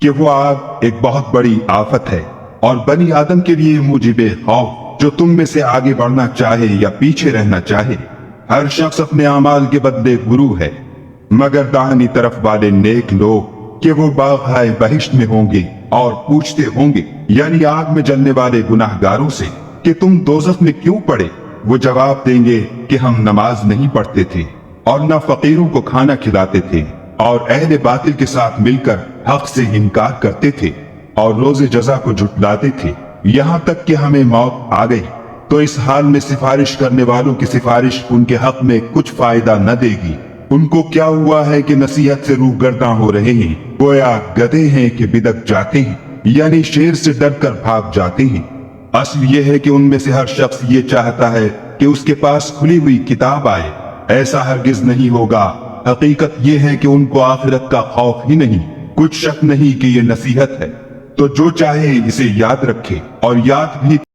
کہ وہ آگ ایک بہت بڑی آفت ہے اور بنی آدم کے لیے موجب خوف، جو تم میں سے آگے بڑھنا چاہے یا پیچھے رہنا چاہے۔ ہر شخص اپنے اعمال کے بدلے گروہ ہے، مگر داہنی طرف والے نیک لوگ کہ وہ باغہائے بہشت میں ہوں گے اور پوچھتے ہوں گے، یعنی آگ میں جلنے والے گناہگاروں سے، کہ تم دوزخ میں کیوں پڑے؟ وہ جواب دیں گے کہ ہم نماز نہیں پڑھتے تھے اور نہ فقیروں کو کھانا کھلاتے تھے اور اہل باطل کے ساتھ مل کر حق سے انکار کرتے تھے اور روز جزا کو جھٹلاتے تھے، یہاں تک کہ ہمیں موت آ گئی۔ تو اس حال میں سفارش کرنے والوں کی سفارش ان کے حق میں کچھ فائدہ نہ دے گی۔ ان کو کیا ہوا ہے کہ نصیحت سے روح گرداں ہو رہے ہیں، گویا گدھے ہیں کہ بدک جاتے ہیں، یعنی شیر سے ڈر کر بھاگ جاتے ہیں۔ اصل یہ ہے کہ ان میں سے ہر شخص یہ چاہتا ہے کہ اس کے پاس کھلی ہوئی کتاب آئے، ایسا ہرگز نہیں ہوگا۔ حقیقت یہ ہے کہ ان کو آخرت کا خوف ہی نہیں، کچھ شک نہیں کہ یہ نصیحت ہے، تو جو چاہے اسے یاد رکھے اور یاد بھی